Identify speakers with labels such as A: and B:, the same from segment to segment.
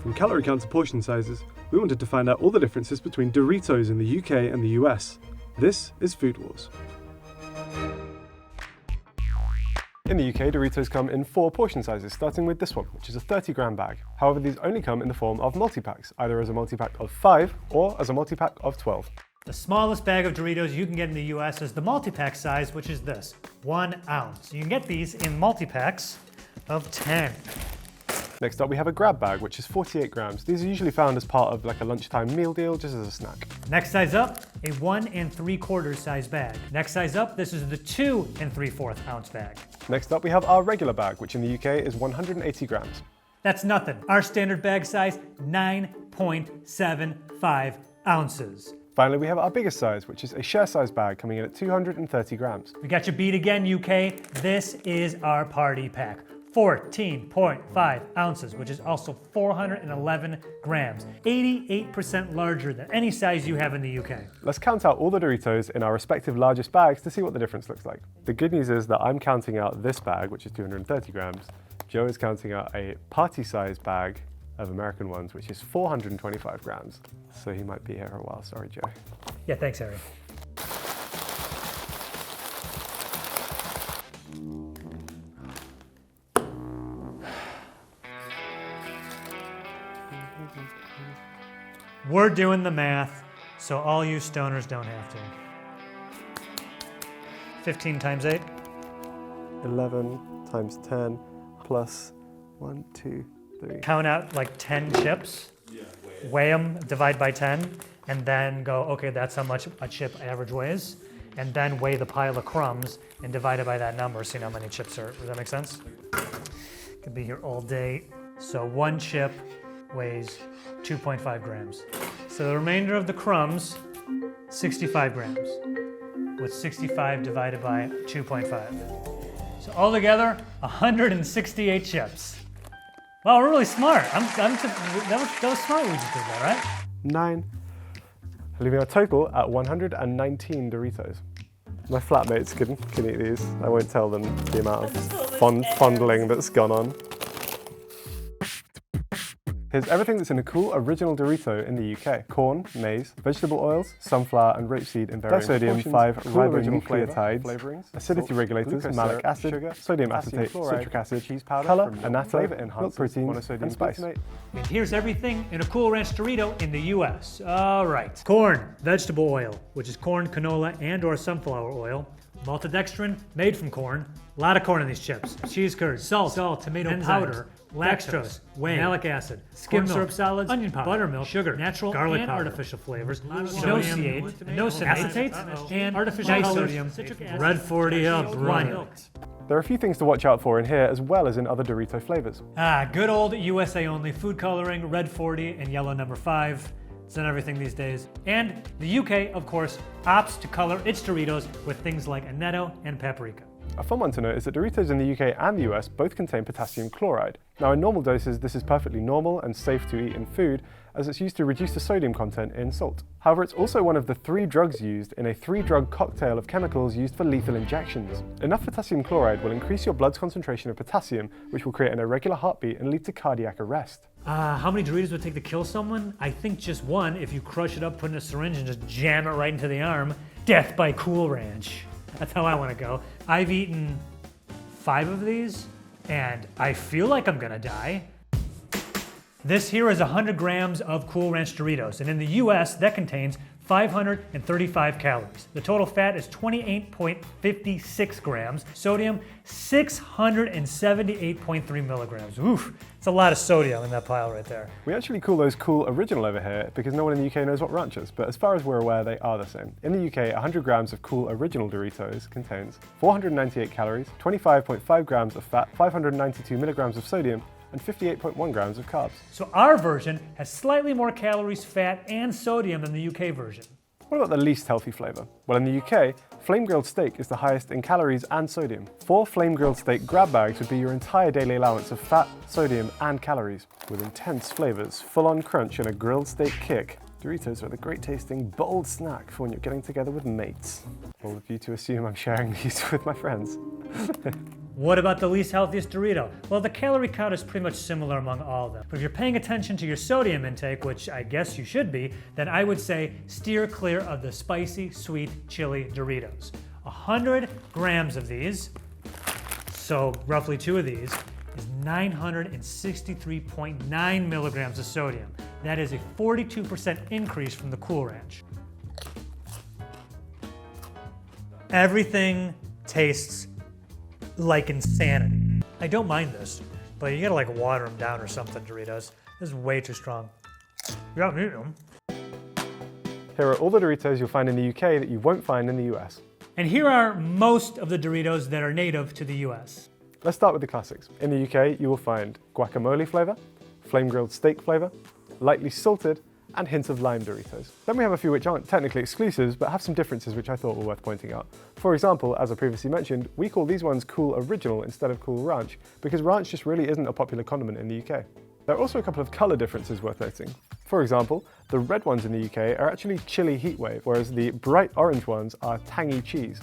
A: From calorie count to portion sizes, we wanted to find out all the differences between Doritos in the UK and the US. This is Food Wars. In the UK, Doritos come in 4 portion sizes, starting with this one, which is a 30-gram bag. However, these only come in the form of multi-packs, either as a multi-pack of 5 or as a multi-pack of 12.
B: The smallest bag of Doritos you can get in the US is the multi-pack size, which is this, 1 ounce. You can get these in multi-packs of 10.
A: Next up, we have a grab bag, which is 48 grams. These are usually found as part of like a lunchtime meal deal, just as a snack.
B: Next size up, a 1 3/4 size bag. Next size up, this is the 2 3/4 ounce bag.
A: Next up, we have our regular bag, which in the UK is 180 grams.
B: That's nothing. Our standard bag size, 9.75 ounces.
A: Finally, we have our biggest size, which is a share size bag coming in at 230 grams.
B: We got you beat again, UK. This is our party pack. 14.5 ounces, which is also 411 grams. 88% larger than any size you have in the UK.
A: Let's count out all the Doritos in our respective largest bags to see what the difference looks like. The good news is that I'm counting out this bag, which is 230 grams. Joe is counting out a party-sized bag of American ones, which is 425 grams. So he might be here a while. Sorry, Joe.
B: Yeah, thanks, Harry. We're doing the math, so all you stoners don't have to. 15 times 8.
A: 11 times 10 plus 1, 2, 3.
B: Count out like 10 chips, weigh them, divide by 10, and then go, okay, that's how much a chip average weighs, and then weigh the pile of crumbs and divide it by that number, see how many chips are. Does that make sense? Could be here all day. So 1 chip weighs 2.5 grams. So the remainder of the crumbs, 65 grams, with 65 divided by 2.5. So altogether, 168 chips. Wow, we're really smart. That was smart we just did that, right?
A: 9, leaving our total at 119 Doritos. My flatmates can eat these. I won't tell them the amount of fondling that's gone on. Here's everything that's in a cool original Dorito in the UK. Corn, maize, vegetable oils, sunflour and rapeseed in varying sodium, 5 ribonucleotides, flavorings, acidity regulators, malic acid, sugar, sodium acetate, citric acid, cheese powder, color, annatto, milk proteins, and spice.
B: And here's everything in a Cool Ranch Dorito in the US. All right. Corn, vegetable oil, which is corn, canola, and or sunflower oil. Maltodextrin, made from corn. A lot of corn in these chips. Cheese curd, salt, tomato powder, lactose, whey, malic acid, skim syrup solids, onion powder, buttermilk, sugar, natural garlic and artificial flavors, inositate, acetate, and artificial sodium, red 40 brine.
A: There are a few things to watch out for in here as well as in other Dorito flavors.
B: Good old USA only food coloring, red 40 and yellow number 5. It's in everything these days. And the UK, of course, opts to color its Doritos with things like annatto and paprika.
A: A fun one to note is that Doritos in the UK and the US both contain potassium chloride. Now in normal doses, this is perfectly normal and safe to eat in food, as it's used to reduce the sodium content in salt. However, it's also one of the 3 drugs used in a 3-drug cocktail of chemicals used for lethal injections. Enough potassium chloride will increase your blood's concentration of potassium, which will create an irregular heartbeat and lead to cardiac arrest.
B: How many Doritos would it take to kill someone? I think just 1 if you crush it up, put in a syringe, and just jam it right into the arm. Death by Cool Ranch. That's how I want to go. I've eaten 5 of these, and I feel like I'm gonna die. This here is 100 grams of Cool Ranch Doritos, and in the US, that contains 535 calories. The total fat is 28.56 grams. Sodium, 678.3 milligrams. Oof, it's a lot of sodium in that pile right there.
A: We actually call those Cool Original over here because no one in the UK knows what ranch is, but as far as we're aware, they are the same. In the UK, 100 grams of Cool Original Doritos contains 498 calories, 25.5 grams of fat, 592 milligrams of sodium, and 58.1 grams of carbs.
B: So our version has slightly more calories, fat, and sodium than the UK version.
A: What about the least healthy flavour? Well, in the UK, flame grilled steak is the highest in calories and sodium. 4 flame grilled steak grab bags would be your entire daily allowance of fat, sodium, and calories. With intense flavours, full-on crunch, and a grilled steak kick, Doritos are the great tasting, bold snack for when you're getting together with mates. All of you to assume I'm sharing these with my friends.
B: What about the least healthiest Dorito? Well, the calorie count is pretty much similar among all of them. But if you're paying attention to your sodium intake, which I guess you should be, then I would say steer clear of the spicy, sweet, chili Doritos. 100 grams of these, so roughly 2 of these, is 963.9 milligrams of sodium. That is a 42% increase from the Cool Ranch. Everything tastes like insanity. I don't mind this, but you gotta like water them down or something, Doritos. This is way too strong. You gotta eat them.
A: Here are all the Doritos you'll find in the UK that you won't find in the US.
B: And here are most of the Doritos that are native to the US.
A: Let's start with the classics. In the UK, you will find guacamole flavour, flame grilled steak flavour, lightly salted, and hints of lime Doritos. Then we have a few which aren't technically exclusives, but have some differences which I thought were worth pointing out. For example, as I previously mentioned, we call these ones Cool Original instead of Cool Ranch, because ranch just really isn't a popular condiment in the UK. There are also a couple of colour differences worth noting. For example, the red ones in the UK are actually chili heatwave, whereas the bright orange ones are tangy cheese.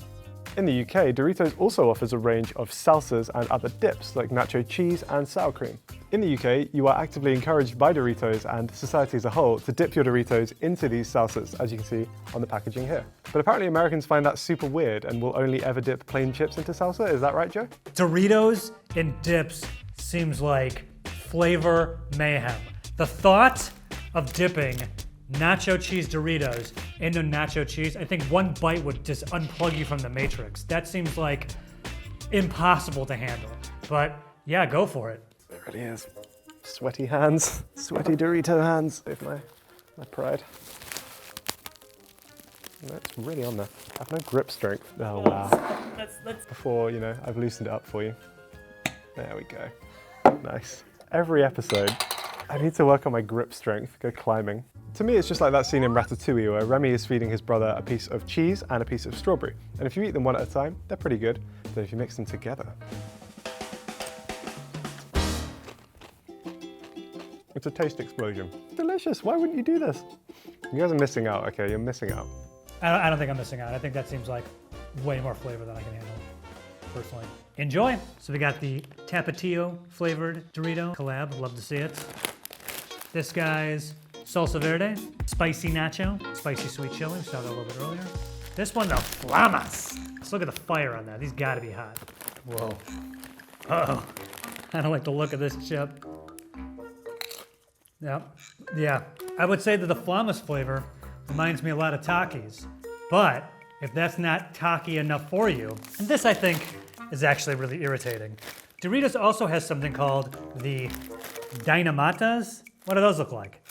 A: In the UK, Doritos also offers a range of salsas and other dips like nacho cheese and sour cream. In the UK, you are actively encouraged by Doritos and society as a whole to dip your Doritos into these salsas, as you can see on the packaging here. But apparently Americans find that super weird and will only ever dip plain chips into salsa, is that right, Joe?
B: Doritos and dips seems like flavor mayhem. The thought of dipping nacho cheese Doritos into nacho cheese, I think one bite would just unplug you from the Matrix. That seems like impossible to handle. But yeah, go for it.
A: It really is. Sweaty hands, sweaty Dorito hands. Save my pride. That's really on there. I have no grip strength. Oh wow. Before, I've loosened it up for you. There we go. Nice. Every episode, I need to work on my grip strength, go climbing. To me, it's just like that scene in Ratatouille where Remy is feeding his brother a piece of cheese and a piece of strawberry. And if you eat them one at a time, they're pretty good. But if you mix them together, it's a taste explosion. Delicious, why wouldn't you do this? You guys are missing out, okay? You're missing out.
B: I don't think I'm missing out. I think that seems like way more flavor than I can handle, personally. Enjoy. So we got the Tapatio flavored Dorito collab. Love to see it. This guy's Salsa Verde, spicy nacho, spicy sweet chili. We saw that a little bit earlier. This one, the Flamas. Let's look at the fire on that. These gotta be hot. Whoa. Uh-oh. I don't like the look of this chip. Yeah. I would say that the Flamas flavor reminds me a lot of Takis. But if that's not Taki enough for you, and this I think is actually really irritating. Doritos also has something called the Dynamatas. What do those look like?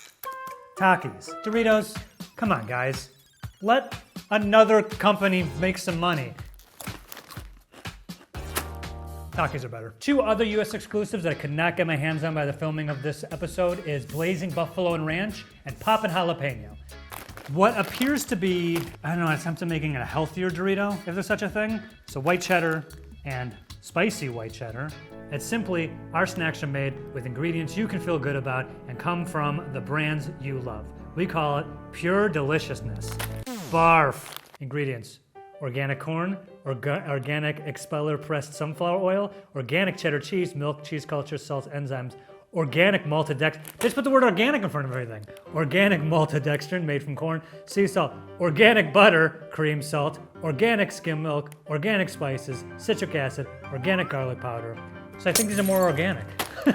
B: Takis. Doritos, come on guys. Let another company make some money. Takis are better. 2 other US exclusives that I could not get my hands on by the filming of this episode is Blazing Buffalo and Ranch and Poppin' Jalapeno. What appears to be, I don't know, an attempt at making a healthier Dorito, if there's such a thing. So white cheddar and spicy white cheddar. It's simply our snacks are made with ingredients you can feel good about and come from the brands you love. We call it pure deliciousness. Barf. Ingredients: organic corn, organic expeller pressed sunflower oil, organic cheddar cheese, milk, cheese culture, salts, enzymes, organic maltodextrin. They just put the word organic in front of everything. Organic maltodextrin made from corn, sea salt, organic butter, cream, salt, organic skim milk, organic spices, citric acid, organic garlic powder. So I think these are more organic. You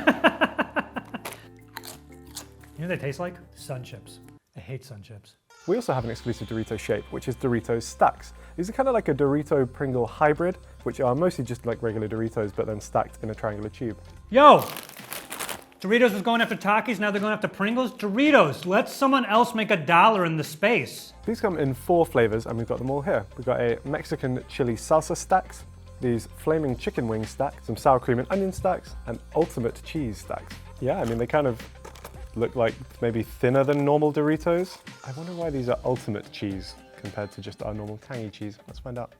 B: know what they taste like? Sun chips. I hate sun chips.
A: We also have an exclusive Dorito shape, which is Doritos Stacks. These are kind of like a Dorito Pringle hybrid, which are mostly just like regular Doritos, but then stacked in a triangular tube.
B: Yo! Doritos was going after Takis, now they're going after Pringles? Doritos, let someone else make $1 in the space.
A: These come in 4 flavors, and we've got them all here. We've got a Mexican chili salsa stacks, these flaming chicken wing stacks, some sour cream and onion stacks, and ultimate cheese stacks. Yeah, I mean, they kind of look like maybe thinner than normal Doritos. I wonder why these are ultimate cheese compared to just our normal tangy cheese. Let's find out.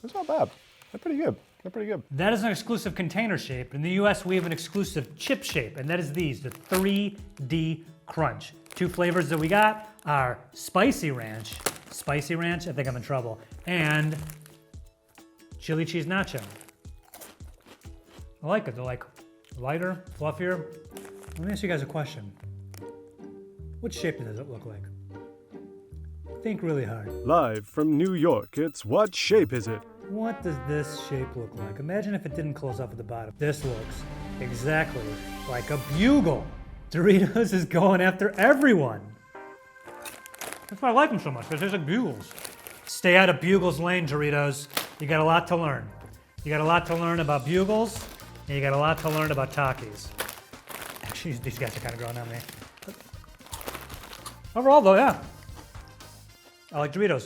A: It's not bad. They're pretty good. They're pretty good.
B: That is an exclusive container shape. In the US, we have an exclusive chip shape, and that is these, the 3D Crunch. 2 flavors that we got are Spicy Ranch, I think I'm in trouble, and Chili Cheese Nacho. I like it. They're like lighter, fluffier. Let me ask you guys a question. What shape does it look like? Think really hard.
A: Live from New York, it's What Shape Is It?
B: What does this shape look like? Imagine if it didn't close up at the bottom. This looks exactly like a bugle. Doritos is going after everyone. That's why I like them so much. They taste like bugles. Stay out of bugles lane, Doritos. You got a lot to learn. You got a lot to learn about bugles, and you got a lot to learn about Takis. Actually, these guys are kind of growing on me. Overall, though, yeah. I like Doritos.